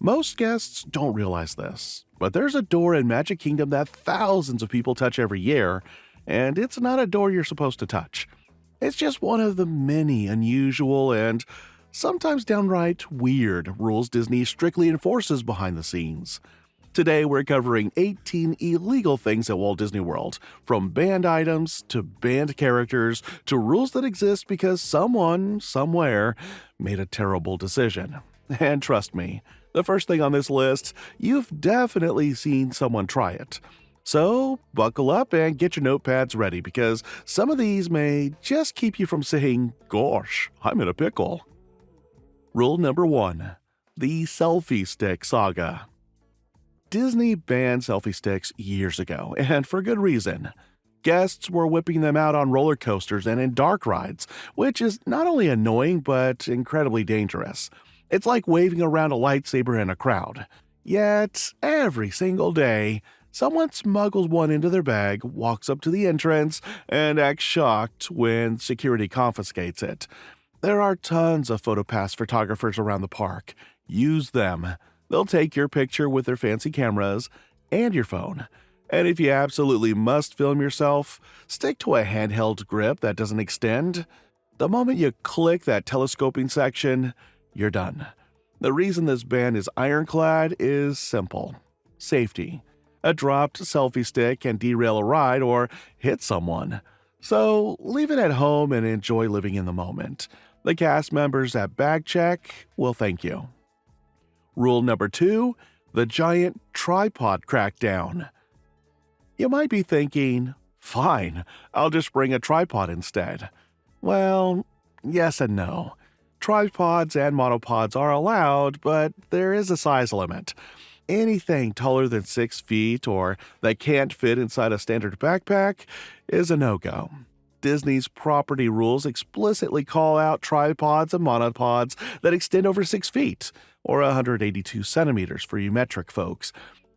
Most guests don't realize this, but there's a door in Magic Kingdom that thousands of people touch every year, and it's not a door you're supposed to touch. It's just one of the many unusual and sometimes downright weird rules Disney strictly enforces behind the scenes. Today, we're covering 18 illegal things at Walt Disney World, from banned items to banned characters to rules that exist because someone, somewhere, made a terrible decision. And trust me, the first thing on this list, you've definitely seen someone try it. So, buckle up and get your notepads ready because some of these may just keep you from saying, "Gosh, I'm in a pickle." Rule number 1. The selfie stick saga. Disney banned selfie sticks years ago, and for good reason. Guests were whipping them out on roller coasters and in dark rides, which is not only annoying but incredibly dangerous. It's like waving around a lightsaber in a crowd. Yet, every single day, someone smuggles one into their bag, walks up to the entrance, and acts shocked when security confiscates it. There are tons of PhotoPass photographers around the park. Use them. They'll take your picture with their fancy cameras and your phone. And if you absolutely must film yourself, stick to a handheld grip that doesn't extend. The moment you click that telescoping section, you're done. The reason this ban is ironclad is simple. Safety. A dropped selfie stick can derail a ride or hit someone. So leave it at home and enjoy living in the moment. The cast members at Bag Check will thank you. Rule number 2, the giant tripod crackdown. You might be thinking, fine, I'll just bring a tripod instead. Well, yes and no. Tripods and monopods are allowed, but there is a size limit. Anything taller than 6 feet or that can't fit inside a standard backpack is a no-go. Disney's property rules explicitly call out tripods and monopods that extend over 6 feet, or 182 centimeters for you metric folks.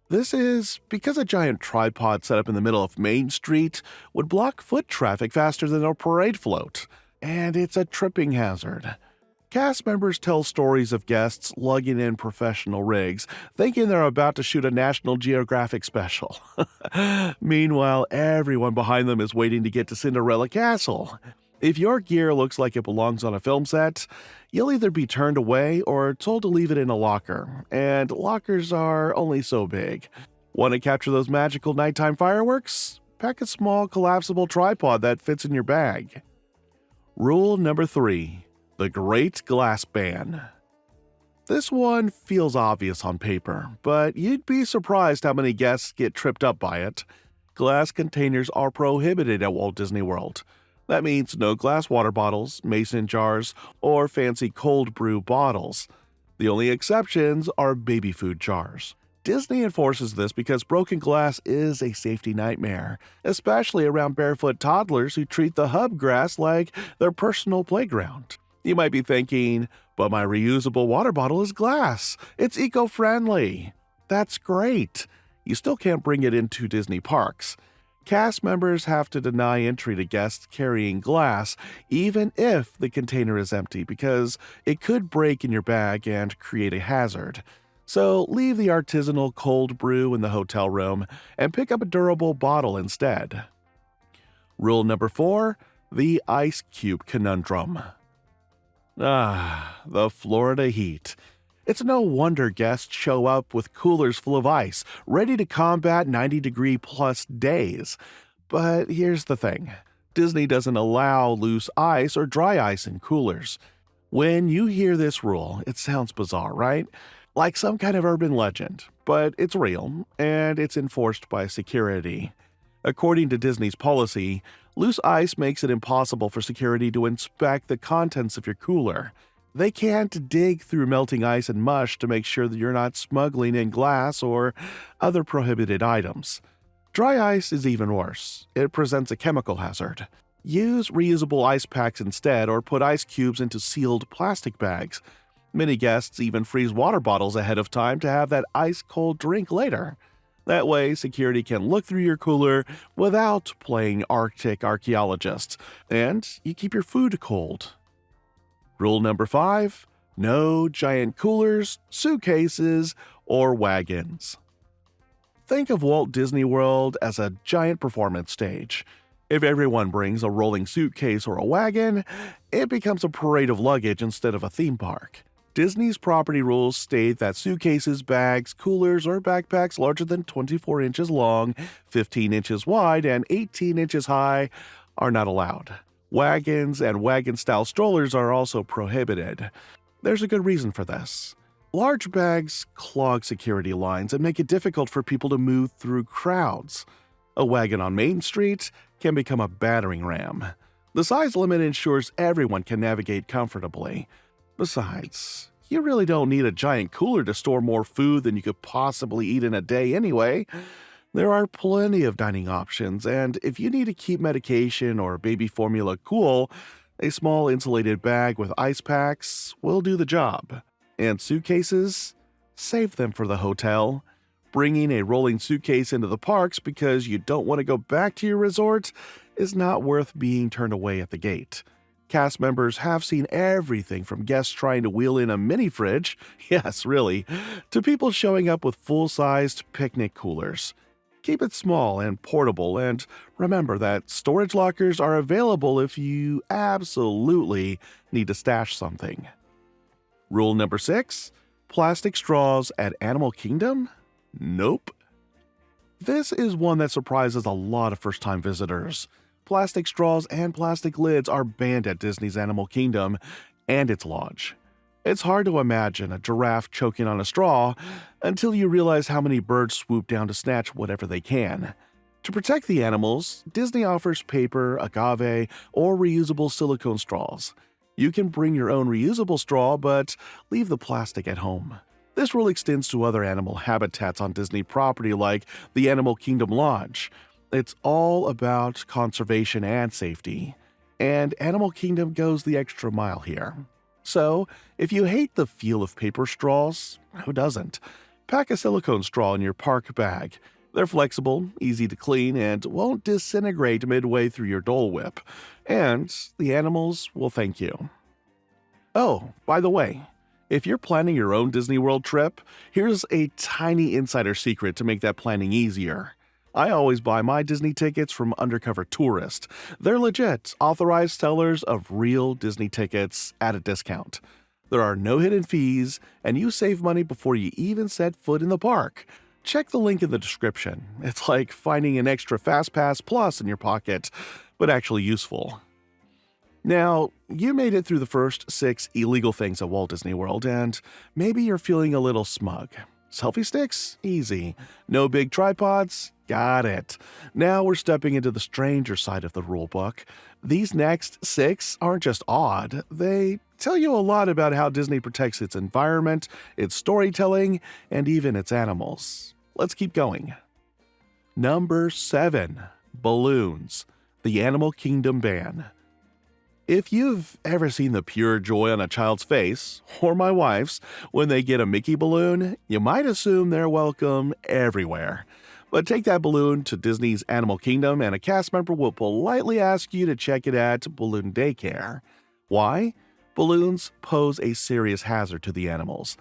This is because a giant tripod set up in the middle of Main Street would block foot traffic faster than a parade float, and it's a tripping hazard. Cast members tell stories of guests lugging in professional rigs, thinking they're about to shoot a National Geographic special. Meanwhile, everyone behind them is waiting to get to Cinderella Castle. If your gear looks like it belongs on a film set, you'll either be turned away or told to leave it in a locker, and lockers are only so big. Want to capture those magical nighttime fireworks? Pack a small collapsible tripod that fits in your bag. Rule number 3. The Great Glass Ban. This one feels obvious on paper, but you'd be surprised how many guests get tripped up by it. Glass containers are prohibited at Walt Disney World. That means no glass water bottles, mason jars, or fancy cold brew bottles. The only exceptions are baby food jars. Disney enforces this because broken glass is a safety nightmare, especially around barefoot toddlers who treat the hub grass like their personal playground. You might be thinking, but my reusable water bottle is glass. It's eco-friendly. That's great. You still can't bring it into Disney parks. Cast members have to deny entry to guests carrying glass, even if the container is empty, because it could break in your bag and create a hazard. So leave the artisanal cold brew in the hotel room and pick up a durable bottle instead. Rule number 4, the ice cube conundrum. The Florida heat. It's no wonder guests show up with coolers full of ice, ready to combat 90-degree-plus days. But here's the thing. Disney doesn't allow loose ice or dry ice in coolers. When you hear this rule, it sounds bizarre, right? Like some kind of urban legend, but it's real, and it's enforced by security. According to Disney's policy, loose ice makes it impossible for security to inspect the contents of your cooler. They can't dig through melting ice and mush to make sure that you're not smuggling in glass or other prohibited items. Dry ice is even worse. It presents a chemical hazard. Use reusable ice packs instead or put ice cubes into sealed plastic bags. Many guests even freeze water bottles ahead of time to have that ice-cold drink later. That way, security can look through your cooler without playing Arctic archaeologist, and you keep your food cold. Rule number 5, No giant coolers, suitcases, or wagons. Think of Walt Disney World as a giant performance stage. If everyone brings a rolling suitcase or a wagon, it becomes a parade of luggage instead of a theme park. Disney's property rules state that suitcases, bags, coolers, or backpacks larger than 24 inches long, 15 inches wide, and 18 inches high are not allowed. Wagons and wagon-style strollers are also prohibited. There's a good reason for this. Large bags clog security lines and make it difficult for people to move through crowds. A wagon on Main Street can become a battering ram. The size limit ensures everyone can navigate comfortably. Besides, you really don't need a giant cooler to store more food than you could possibly eat in a day anyway. There are plenty of dining options, and if you need to keep medication or baby formula cool, a small insulated bag with ice packs will do the job. And suitcases? Save them for the hotel. Bringing a rolling suitcase into the parks because you don't want to go back to your resort is not worth being turned away at the gate. Cast members have seen everything from guests trying to wheel in a mini fridge, yes, really, to people showing up with full-sized picnic coolers. Keep it small and portable, and remember that storage lockers are available if you absolutely need to stash something. Rule number 6, plastic straws at Animal Kingdom? Nope. This is one that surprises a lot of first-time visitors. Plastic straws and plastic lids are banned at Disney's Animal Kingdom and its lodge. It's hard to imagine a giraffe choking on a straw until you realize how many birds swoop down to snatch whatever they can. To protect the animals, Disney offers paper, agave, or reusable silicone straws. You can bring your own reusable straw, but leave the plastic at home. This rule extends to other animal habitats on Disney property like the Animal Kingdom Lodge. It's all about conservation and safety, and Animal Kingdom goes the extra mile here. So, if you hate the feel of paper straws, who doesn't? Pack a silicone straw in your park bag. They're flexible, easy to clean, and won't disintegrate midway through your Dole Whip. And the animals will thank you. Oh, by the way, if you're planning your own Disney World trip, here's a tiny insider secret to make that planning easier. I always buy my Disney tickets from Undercover Tourist. They're legit, authorized sellers of real Disney tickets at a discount. There are no hidden fees, and you save money before you even set foot in the park. Check the link in the description. It's like finding an extra FastPass Plus in your pocket, but actually useful. Now, you made it through the first 6 illegal things at Walt Disney World, and maybe you're feeling a little smug. Selfie sticks? Easy. No big tripods? Got it. Now we're stepping into the stranger side of the rulebook. These next 6 aren't just odd, they tell you a lot about how Disney protects its environment, its storytelling, and even its animals. Let's keep going. Number 7. Balloons. The Animal Kingdom ban. If you've ever seen the pure joy on a child's face, or my wife's, when they get a Mickey balloon, you might assume they're welcome everywhere. But take that balloon to Disney's Animal Kingdom and a cast member will politely ask you to check it at Balloon Daycare. Why? Balloons pose a serious hazard to the animals.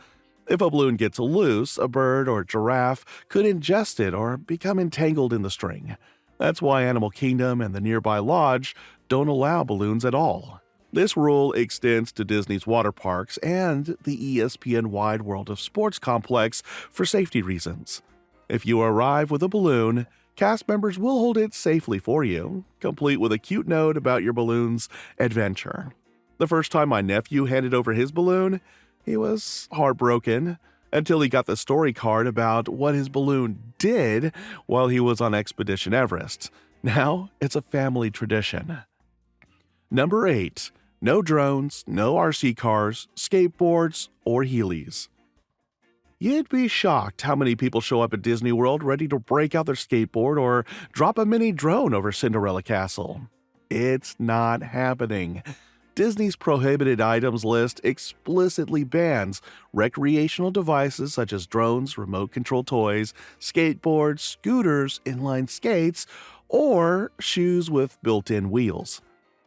If a balloon gets loose, a bird or giraffe could ingest it or become entangled in the string. That's why Animal Kingdom and the nearby lodge don't allow balloons at all. This rule extends to Disney's water parks and the ESPN Wide World of Sports complex for safety reasons. If you arrive with a balloon, cast members will hold it safely for you, complete with a cute note about your balloon's adventure. The first time my nephew handed over his balloon, he was heartbroken until he got the story card about what his balloon did while he was on Expedition Everest. Now it's a family tradition. Number 8. No drones, no RC cars, skateboards, or Heelys. You'd be shocked how many people show up at Disney World ready to break out their skateboard or drop a mini drone over Cinderella Castle. It's not happening. Disney's prohibited items list explicitly bans recreational devices such as drones, remote-control toys, skateboards, scooters, inline skates, or shoes with built-in wheels.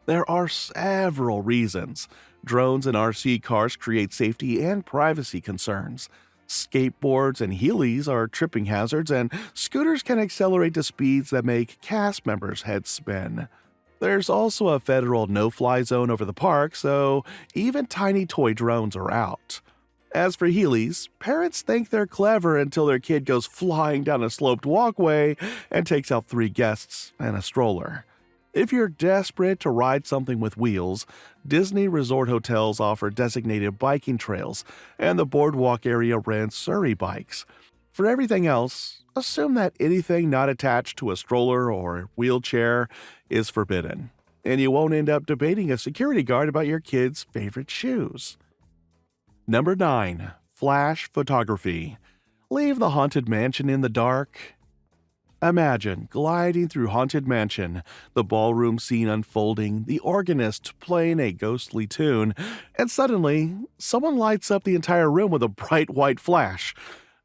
There are several reasons. Drones and RC cars create safety and privacy concerns. Skateboards and heelys are tripping hazards, and scooters can accelerate to speeds that make cast members' heads spin. There's also a federal no-fly zone over the park, so even tiny toy drones are out. As for heelys, parents think they're clever until their kid goes flying down a sloped walkway and takes out 3 guests and a stroller. If you're desperate to ride something with wheels, Disney resort hotels offer designated biking trails, and the boardwalk area rents Surrey bikes. For everything else, assume that anything not attached to a stroller or wheelchair is forbidden, and you won't end up debating a security guard about your kid's favorite shoes. Number 9. Flash photography. Leave the Haunted Mansion in the dark. Imagine gliding through Haunted Mansion, the ballroom scene unfolding, the organist playing a ghostly tune, and suddenly, someone lights up the entire room with a bright white flash.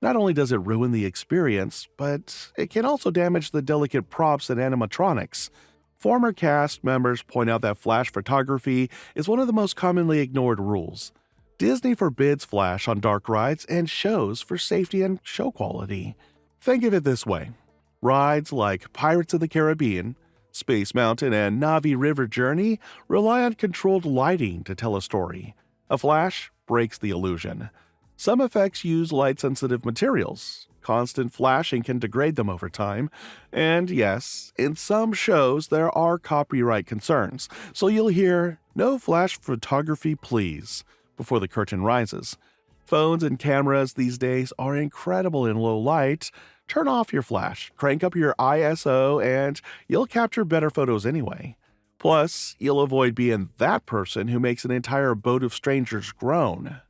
Not only does it ruin the experience, but it can also damage the delicate props and animatronics. Former cast members point out that flash photography is one of the most commonly ignored rules. Disney forbids flash on dark rides and shows for safety and show quality. Think of it this way. Rides like Pirates of the Caribbean, Space Mountain, and Navi River Journey rely on controlled lighting to tell a story. A flash breaks the illusion. Some effects use light-sensitive materials. Constant flashing can degrade them over time. And yes, in some shows there are copyright concerns, so you'll hear, "No flash photography, please," before the curtain rises. Phones and cameras these days are incredible in low light. Turn off your flash, crank up your ISO, and you'll capture better photos anyway. Plus, you'll avoid being that person who makes an entire boat of strangers groan.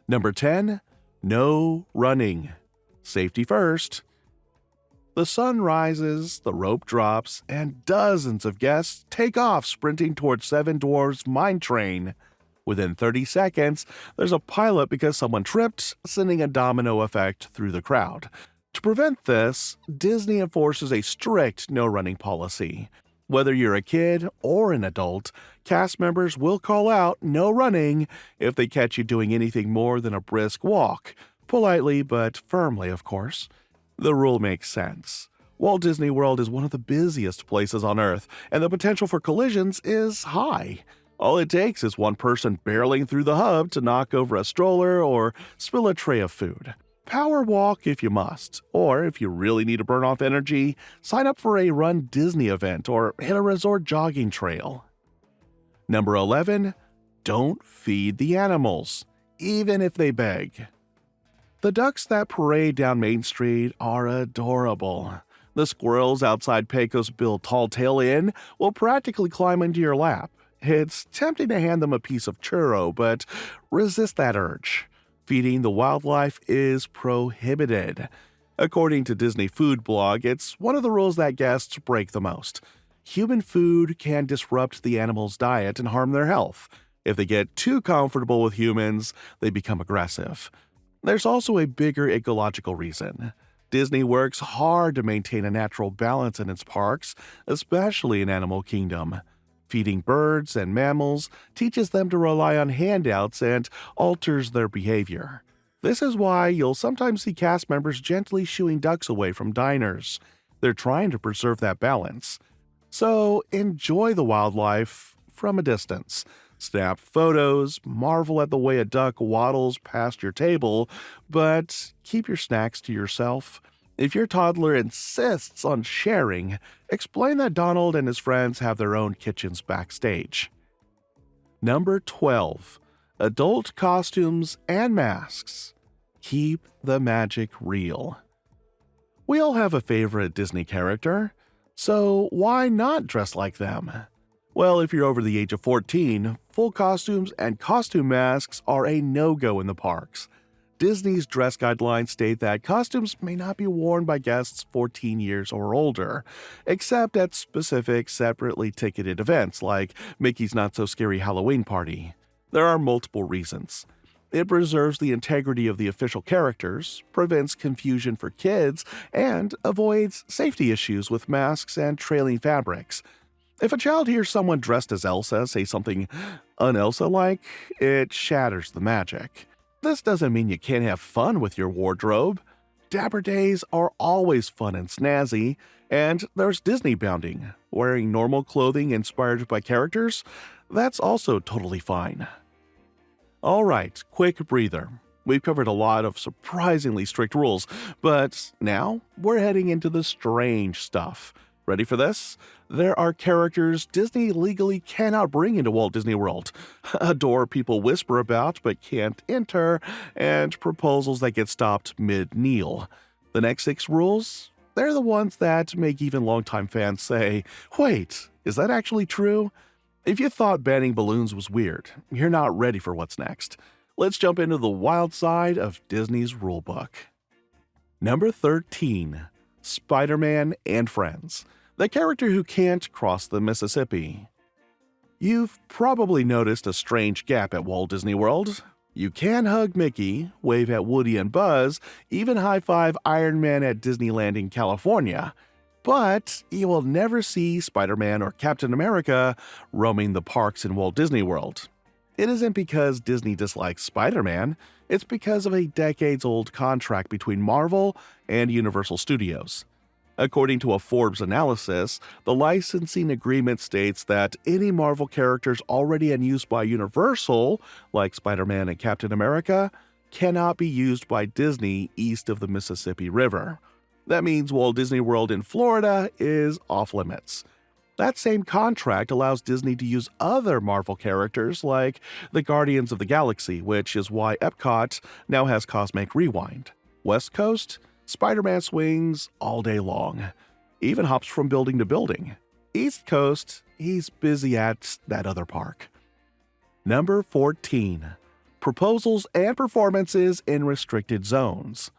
Number 10. No running. Safety first. The sun rises, the rope drops, and dozens of guests take off sprinting towards Seven Dwarfs Mine Train. Within 30 seconds, there's a pileup because someone tripped, sending a domino effect through the crowd. To prevent this, Disney enforces a strict no-running policy. Whether you're a kid or an adult, cast members will call out "no running" if they catch you doing anything more than a brisk walk. Politely, but firmly, of course. The rule makes sense. Walt Disney World is one of the busiest places on Earth, and the potential for collisions is high. All it takes is one person barreling through the hub to knock over a stroller or spill a tray of food. Power walk if you must, or if you really need to burn off energy, sign up for a Run Disney event or hit a resort jogging trail. Number 11. Don't feed the animals, even if they beg. The ducks that parade down Main Street are adorable. The squirrels outside Pecos Bill Talltail Inn will practically climb into your lap. It's tempting to hand them a piece of churro, but resist that urge. Feeding the wildlife is prohibited. According to Disney Food Blog, it's one of the rules that guests break the most. Human food can disrupt the animal's diet and harm their health. If they get too comfortable with humans, they become aggressive. There's also a bigger ecological reason. Disney works hard to maintain a natural balance in its parks, especially in Animal Kingdom. Feeding birds and mammals teaches them to rely on handouts and alters their behavior. This is why you'll sometimes see cast members gently shooing ducks away from diners. They're trying to preserve that balance. So enjoy the wildlife from a distance. Snap photos, marvel at the way a duck waddles past your table, but keep your snacks to yourself. If your toddler insists on sharing, explain that Donald and his friends have their own kitchens backstage. Number 12. Adult costumes and masks. Keep the magic real. We all have a favorite Disney character, so why not dress like them? Well, if you're over the age of 14, full costumes and costume masks are a no-go in the parks. Disney's dress guidelines state that costumes may not be worn by guests 14 years or older, except at specific separately ticketed events like Mickey's Not So Scary Halloween Party. There are multiple reasons. It preserves the integrity of the official characters, prevents confusion for kids, and avoids safety issues with masks and trailing fabrics. If a child hears someone dressed as Elsa say something un-Elsa-like, it shatters the magic. This doesn't mean you can't have fun with your wardrobe. Dapper days are always fun and snazzy, and there's Disney bounding. Wearing normal clothing inspired by characters, that's also totally fine. Alright, quick breather. We've covered a lot of surprisingly strict rules, but now we're heading into the strange stuff. Ready for this? There are characters Disney legally cannot bring into Walt Disney World, a door people whisper about but can't enter, and proposals that get stopped mid-kneel. The next 6 rules? They're the ones that make even longtime fans say, wait, is that actually true? If you thought banning balloons was weird, you're not ready for what's next. Let's jump into the wild side of Disney's rulebook. Number 13. Spider-Man and Friends. The character who can't cross the Mississippi. You've probably noticed a strange gap at Walt Disney World. You can hug Mickey, wave at Woody and Buzz, even high-five Iron Man at Disneyland in California. But you will never see Spider-Man or Captain America roaming the parks in Walt Disney World. It isn't because Disney dislikes Spider-Man, it's because of a decades-old contract between Marvel and Universal Studios. According to a Forbes analysis, the licensing agreement states that any Marvel characters already in use by Universal, like Spider-Man and Captain America, cannot be used by Disney east of the Mississippi River. That means Walt Disney World in Florida is off limits. That same contract allows Disney to use other Marvel characters like the Guardians of the Galaxy, which is why Epcot now has Cosmic Rewind. West Coast? Spider-Man swings all day long, even hops from building to building. East Coast, he's busy at that other park. Number 14. Proposals and performances in restricted zones.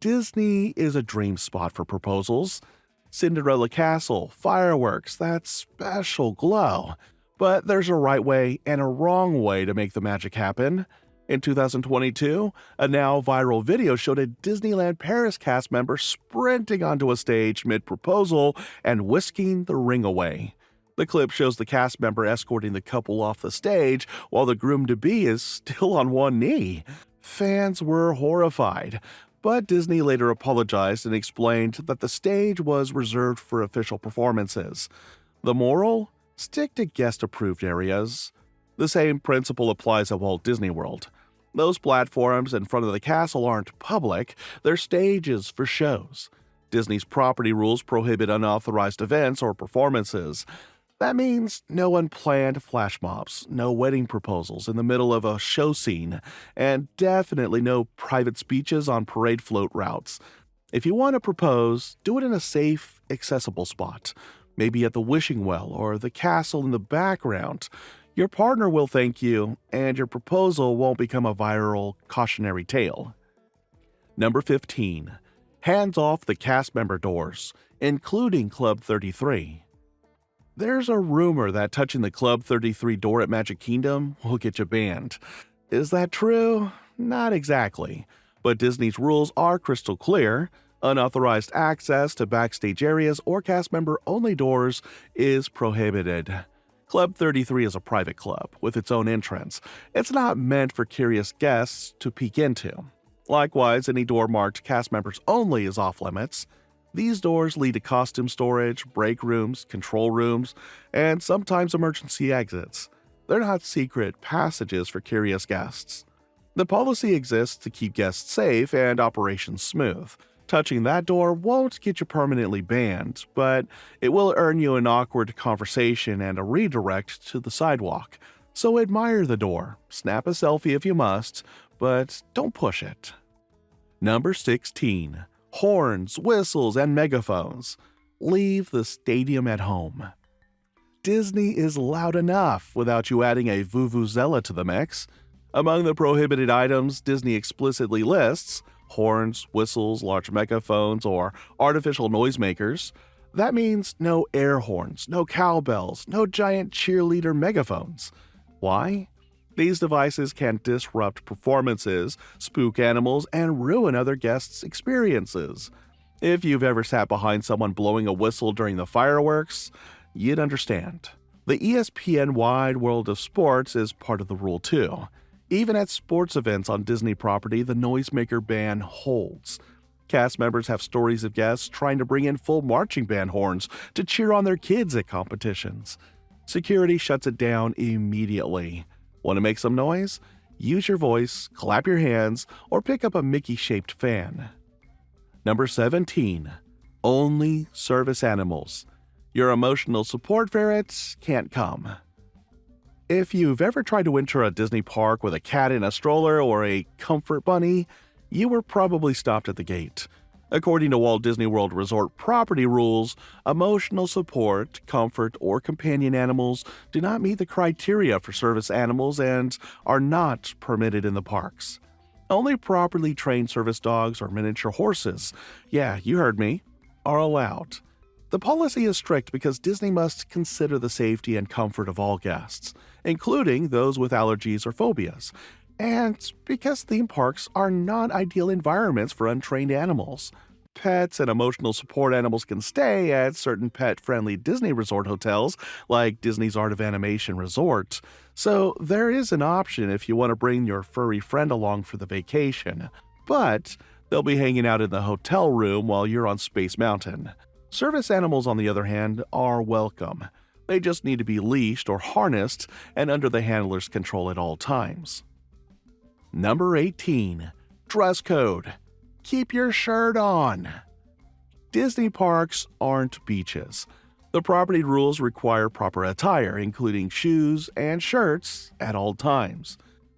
Disney is a dream spot for proposals. Cinderella Castle, fireworks, that special glow. But there's a right way and a wrong way to make the magic happen. In 2022, a now viral video showed a Disneyland Paris cast member sprinting onto a stage mid-proposal and whisking the ring away. The clip shows the cast member escorting the couple off the stage while the groom-to-be is still on one knee. Fans were horrified, but Disney later apologized and explained that the stage was reserved for official performances. The moral? Stick to guest-approved areas. The same principle applies at Walt Disney World. Those platforms in front of the castle aren't public, they're stages for shows. Disney's property rules prohibit unauthorized events or performances. That means no unplanned flash mobs, no wedding proposals in the middle of a show scene, and definitely no private speeches on parade float routes. If you want to propose, do it in a safe, accessible spot, maybe at the wishing well or the castle in the background. Your partner will thank you, and your proposal won't become a viral cautionary tale. Number 15. Hands off the cast member doors, including Club 33. There's a rumor that touching the Club 33 door at Magic Kingdom will get you banned. Is that true? Not exactly. But Disney's rules are crystal clear. Unauthorized access to backstage areas or cast member-only doors is prohibited. Club 33 is a private club with its own entrance. It's not meant for curious guests to peek into. Likewise, any door marked cast members only is off limits. These doors lead to costume storage, break rooms, control rooms, and sometimes emergency exits. They're not secret passages for curious guests. The policy exists to keep guests safe and operations smooth. Touching that door won't get you permanently banned, but it will earn you an awkward conversation and a redirect to the sidewalk. So admire the door, snap a selfie if you must, but don't push it. Number 16. Horns, whistles, and megaphones. Leave the stadium at home. Disney is loud enough without you adding a vuvuzela to the mix. Among the prohibited items Disney explicitly lists, horns, whistles, large megaphones, or artificial noisemakers. That means no air horns, no cowbells, no giant cheerleader megaphones. Why? These devices can disrupt performances, spook animals, and ruin other guests' experiences. If you've ever sat behind someone blowing a whistle during the fireworks, you'd understand. The ESPN Wide World of Sports is part of the rule too. Even at sports events on Disney property, the noisemaker ban holds. Cast members have stories of guests trying to bring in full marching band horns to cheer on their kids at competitions. Security shuts it down immediately. Want to make some noise? Use your voice, clap your hands, or pick up a Mickey-shaped fan. Number 17. Only service animals. Your emotional support ferrets can't come. If you've ever tried to enter a Disney park with a cat in a stroller or a comfort bunny, you were probably stopped at the gate. According to Walt Disney World Resort property rules, emotional support, comfort, or companion animals do not meet the criteria for service animals and are not permitted in the parks. Only properly trained service dogs or miniature horses, yeah, you heard me, are allowed. The policy is strict because Disney must consider the safety and comfort of all guests, including those with allergies or phobias, and because theme parks are not ideal environments for untrained animals. Pets and emotional support animals can stay at certain pet-friendly Disney resort hotels like Disney's Art of Animation Resort, so there is an option if you want to bring your furry friend along for the vacation, but they'll be hanging out in the hotel room while you're on Space Mountain. Service animals, on the other hand, are welcome. They just need to be leashed or harnessed and under the handler's control at all times. Number 18. Dress code. Keep your shirt on. Disney parks aren't beaches. The property rules require proper attire, including shoes and shirts, at all times.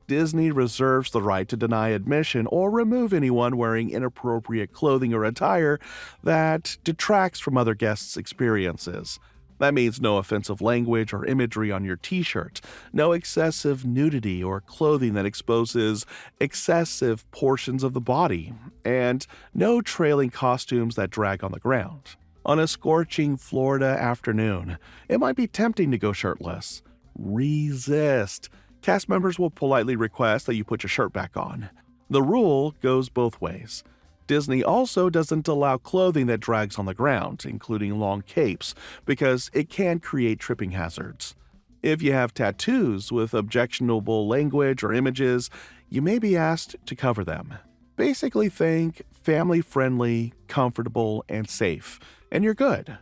Disney reserves the right to deny admission or remove anyone wearing inappropriate clothing or attire that detracts from other guests' experiences. That means no offensive language or imagery on your t-shirt, no excessive nudity or clothing that exposes excessive portions of the body, and no trailing costumes that drag on the ground. On a scorching Florida afternoon, it might be tempting to go shirtless. Resist. Cast members will politely request that you put your shirt back on. The rule goes both ways. Disney also doesn't allow clothing that drags on the ground, including long capes, because it can create tripping hazards. If you have tattoos with objectionable language or images, you may be asked to cover them. Basically think family-friendly, comfortable, and safe, and you're good.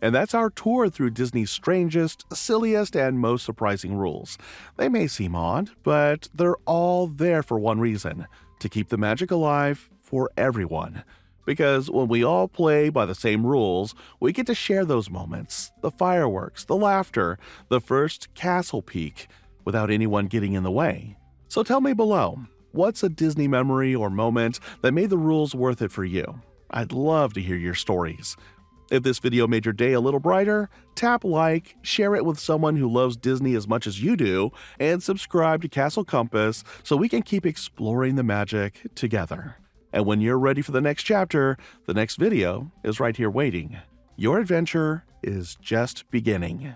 And that's our tour through Disney's strangest, silliest, and most surprising rules. They may seem odd, but they're all there for one reason: to keep the magic alive for everyone. Because when we all play by the same rules, we get to share those moments, the fireworks, the laughter, the first castle peak, without anyone getting in the way. So tell me below, what's a Disney memory or moment that made the rules worth it for you? I'd love to hear your stories. If this video made your day a little brighter, tap like, share it with someone who loves Disney as much as you do, and subscribe to Castle Compass so we can keep exploring the magic together. And when you're ready for the next chapter, the next video is right here waiting. Your adventure is just beginning.